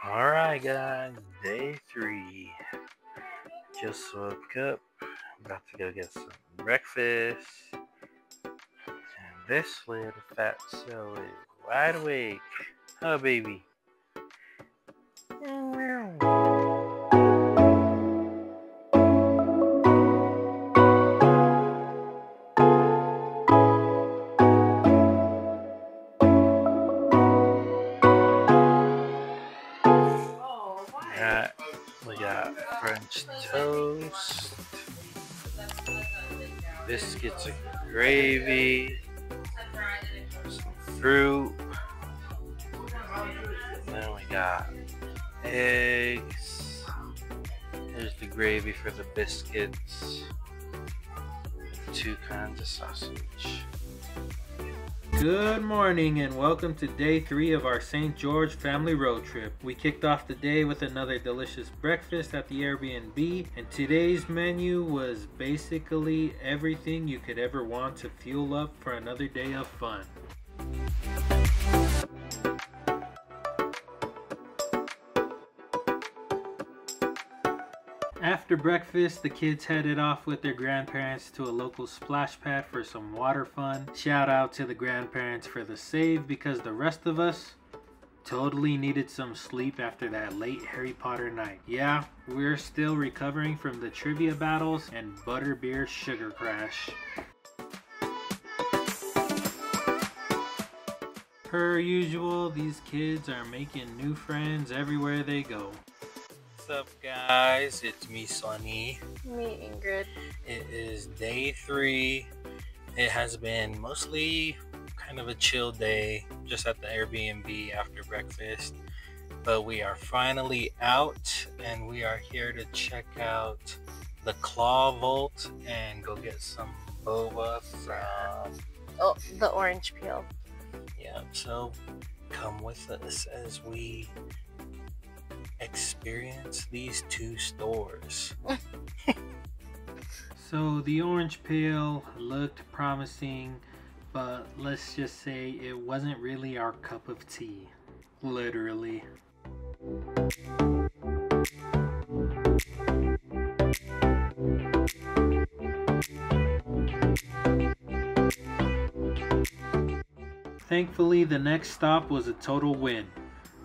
Alright guys, day 3. Just woke up, about to go get some breakfast. And this little fatso is wide awake. Oh baby. We got French toast, biscuits and gravy, some fruit, and then we got eggs. There's the gravy for the biscuits, 2 kinds of sausage. Good morning and welcome to day 3 of our St. George family road trip. We kicked off the day with another delicious breakfast at the Airbnb, and today's menu was basically everything you could ever want to fuel up for another day of fun. After breakfast, the kids headed off with their grandparents to a local splash pad for some water fun. Shout out to the grandparents for the save, because the rest of us totally needed some sleep after that late Harry Potter night. Yeah, we're still recovering from the trivia battles and butterbeer sugar crash. Per usual, these kids are making new friends everywhere they go. What's up guys, it's me Sonny. Me Ingrid. It is day 3. It has been mostly kind of a chill day just at the Airbnb after breakfast, but we are finally out and we are here to check out the Claw Vault and go get some boba from The orange peel. so come with us as we experience these 2 stores. So the orange peel looked promising, but let's just say it wasn't really our cup of tea. Literally. Thankfully, the next stop was a total win.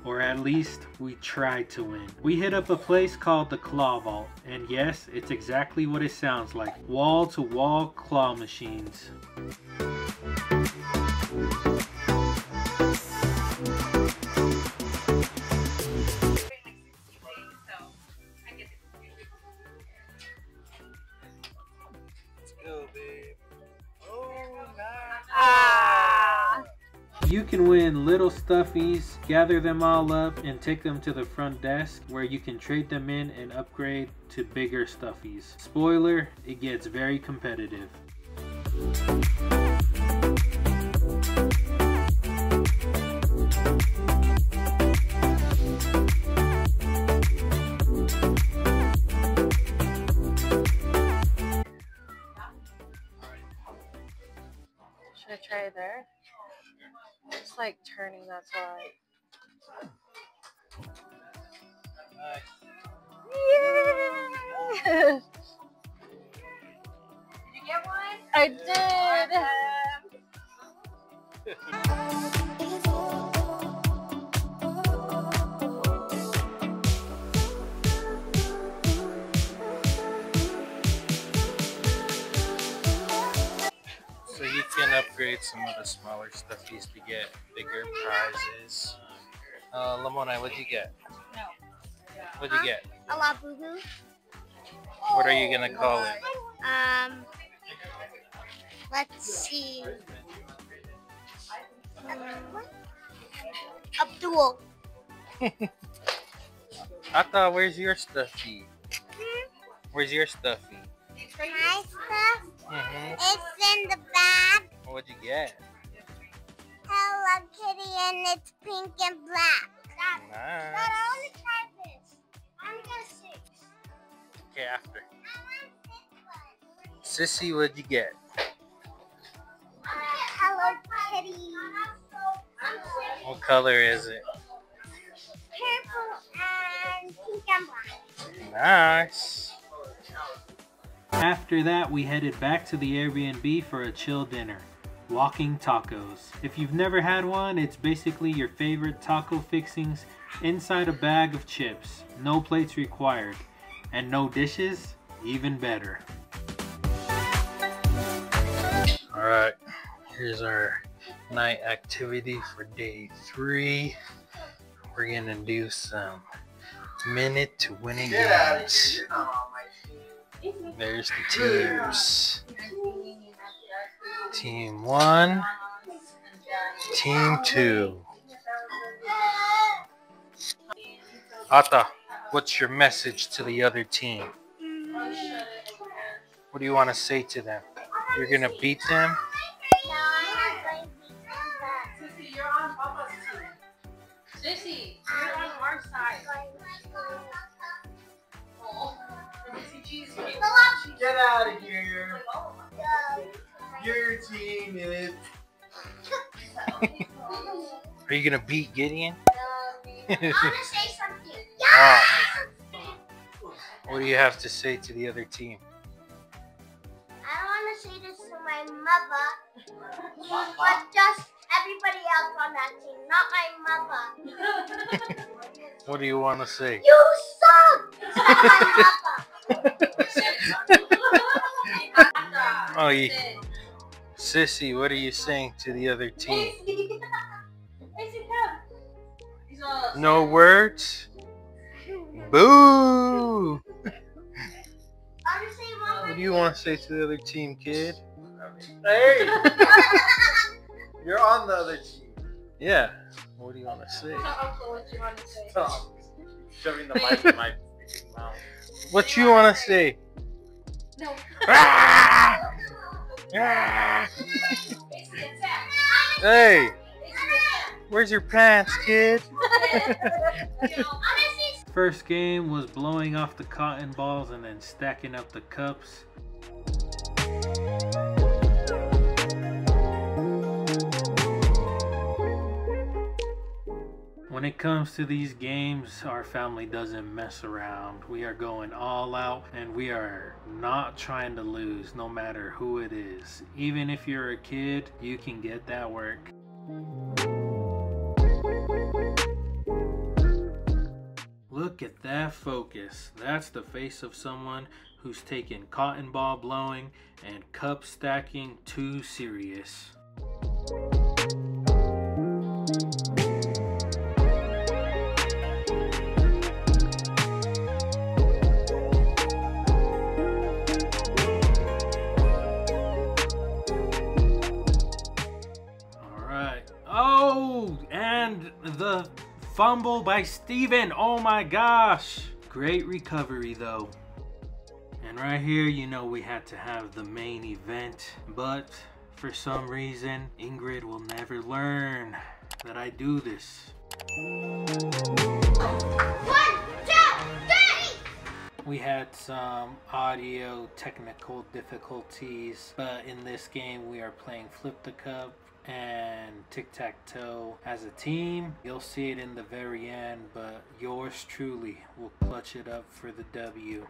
Or at least, we tried to win. We hit up a place called the Claw Vault, and yes, it's exactly what it sounds like. Wall-to-wall claw machines. Let's go, babe. Oh, nice. You can win little stuffies, gather them all up, and take them to the front desk where you can trade them in and upgrade to bigger stuffies. Spoiler, it gets very competitive. Should I try there? It's like turning, that's why. Yeah! Did you get one? I did! So you can upgrade some of the smaller stuffies to get bigger prizes. Lamona, what'd you get? No. What'd you get? A la boo boo. What are you gonna call it? Let's see. Abdul. I thought, where's your stuffy? Where's your stuffy? My stuff. Mm-hmm. It's in the bag. What'd you get? Hello Kitty, and it's pink and black. Nice. I only tried this. I'm just 6. Okay, after. I want this one. Sissy, what'd you get? Hello Kitty. What color is it? Purple Nice. After that, we headed back to the Airbnb for a chill dinner. Walking tacos. If you've never had one, it's basically your favorite taco fixings inside a bag of chips. No plates required. And no dishes, even better. Alright, here's our night activity for day 3. We're gonna do some minute to winning games. There's the teams. Team 1, Team 2. Ata, what's your message to the other team? What do you want to say to them? You're gonna beat them? Sissy, you're on Papa's team. Sissy, you're on our side. Oh, Sissy cheese. Get out of here. Your team is. Are you gonna beat Gideon? I want to say something. Oh. What do you have to say to the other team? I want to say this to my mother, but just everybody else on that team, not my mother. What do you want to say? You suck! It's not my mother. Oh, Sissy, what are you saying to the other team? No words? Boo! What do you want to say to the other team, kid? Hey! You're on the other team. Yeah. What do you want to say? Stop shoving the mic in my freaking mouth. What you want to say? No. Ah! Ah! Hey! Where's your pants, kid? First game was blowing off the cotton balls and then stacking up the cups. When it comes to these games, our family doesn't mess around. We are going all out and we are not trying to lose no matter who it is. Even if you're a kid, you can get that work. Look at that focus. That's the face of someone who's taken cotton ball blowing and cup stacking too serious. Alright. Oh, and the fumble by Steven. Oh my gosh. Great recovery though. And right here, you know, we had to have the main event, but for some reason, Ingrid will never learn that I do this. 1, 2, 3! We had some audio technical difficulties, but in this game we are playing Flip the Cup and tic-tac-toe as a team. You'll see it in the very end, but yours truly will clutch it up for the W.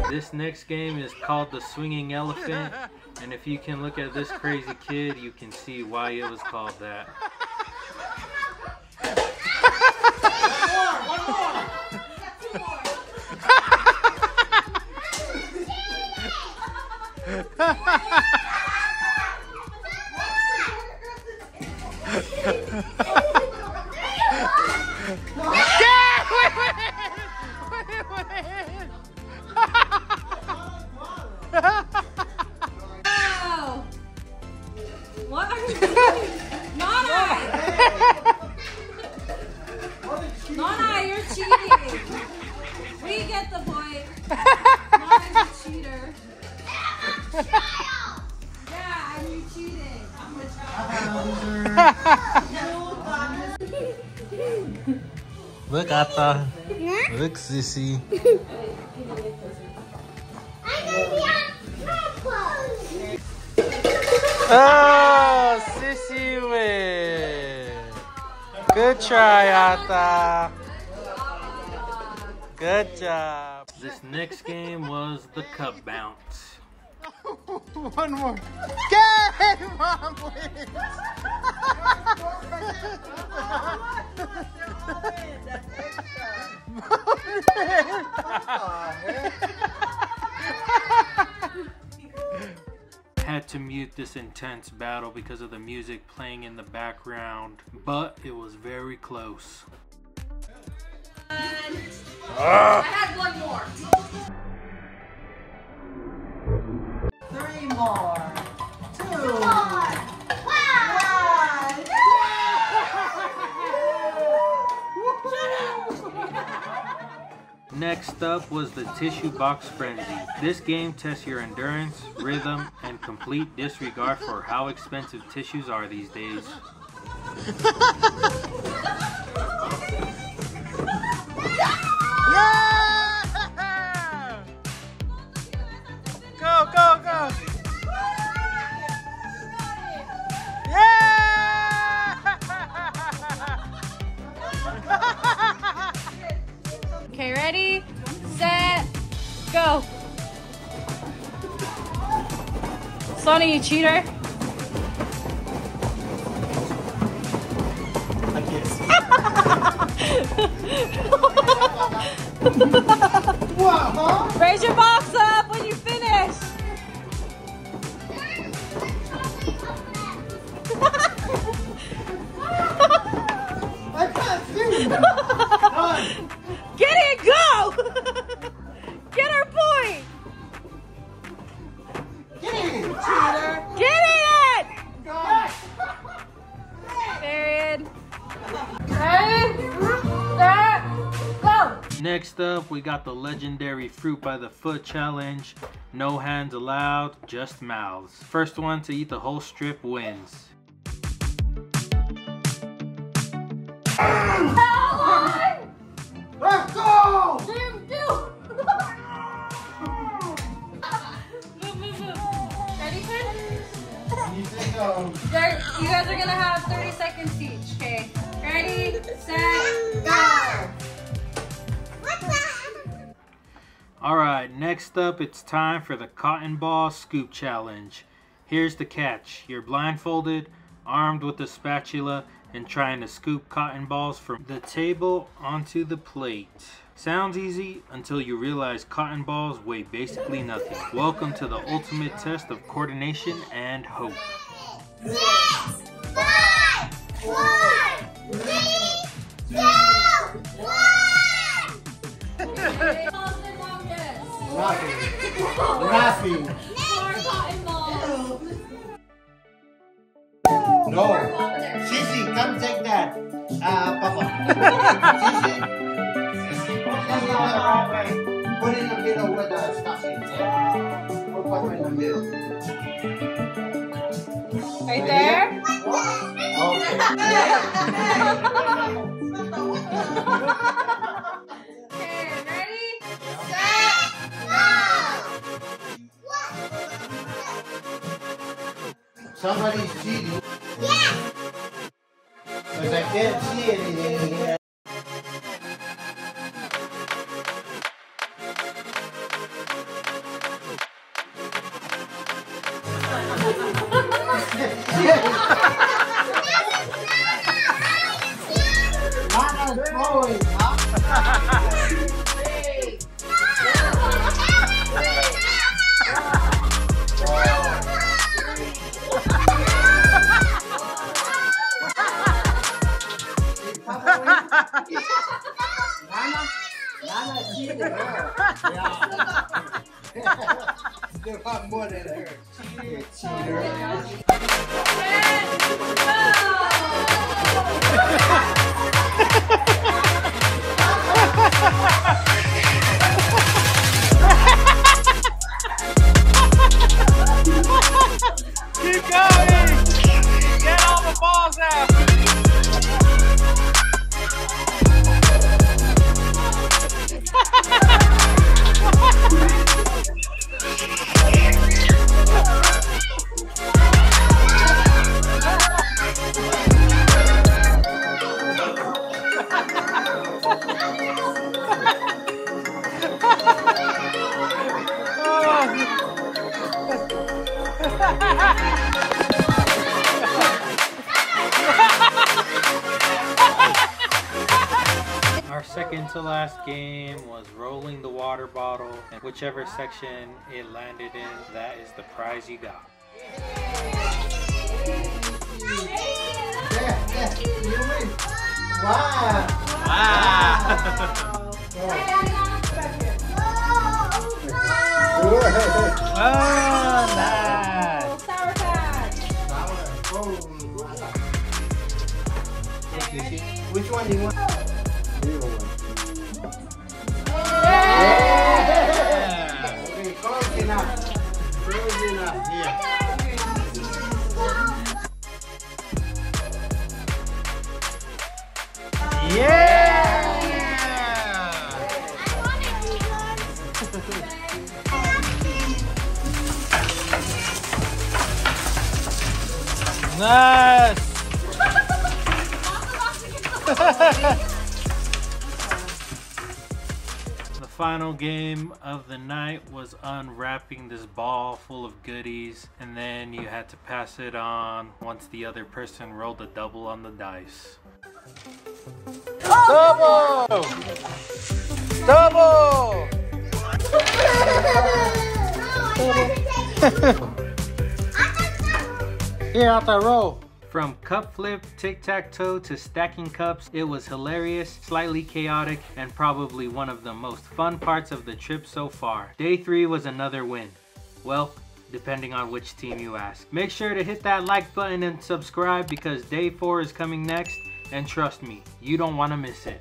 This next game is called the Swinging Elephant, and if you can look at this crazy kid, you can see why it was called that. Wow! What are you Yeah, and you cheated. I'm a child. Look, Ata. Look, Sissy. Oh, Sissy win. Good try, Ata. Good job. This next game was the cup bounce. One more. Game! Mom wins! Had to mute this intense battle because of the music playing in the background, but it was very close. I had one more. 3 more. 2 Next up was the tissue box frenzy. This game tests your endurance, rhythm, and complete disregard for how expensive tissues are these days. Yeah! Go, go, go! Okay, ready, set, go. Sonny, you cheater. Raise your box up when you finish. I can't see! Get it, go! Get her point. Get in, cheater! Get it! Period. Ready, set, go. Next up, we got the legendary fruit by the foot challenge. No hands allowed, just mouths. First one to eat the whole strip wins. Let's go! Ready, Finn? You think, You guys are gonna have 30 seconds each, okay? Ready, set, go! Alright, next up it's time for the cotton ball scoop challenge. Here's the catch. You're blindfolded, armed with a spatula, and trying to scoop cotton balls from the table onto the plate. Sounds easy until you realize cotton balls weigh basically nothing. Welcome to the ultimate test of coordination and hope. 6, 5, 4, 3, 2, 1. Nothing. No. Sissy, come take that. Papa. Sissy. Put it in the middle where the stuff is. Put it in the middle. Right there? Okay. Okay, ready, set, go! Somebody's cheating. Yes! Because I can't see anything here. Mama's throwing, huh? Nana cheated her. Yeah. Still got more than her. Cheater. Set, go! go! Get all the balls out! Our second to last game was rolling the water bottle, and whichever section it landed in, that is the prize you got. Yeah, you win. Wow. Oh, nice! Which one do you want? Yeah! Okay, close enough. Close enough. Yeah. Nice! The final game of the night was unwrapping this ball full of goodies, and then you had to pass it on once the other person rolled a double on the dice. Double! Double! Here, out that roll. From cup flip, tic-tac-toe to stacking cups, it was hilarious, slightly chaotic, and probably one of the most fun parts of the trip so far. Day 3 was another win. Well, depending on which team you ask. Make sure to hit that like button and subscribe because day 4 is coming next, and trust me, you don't want to miss it.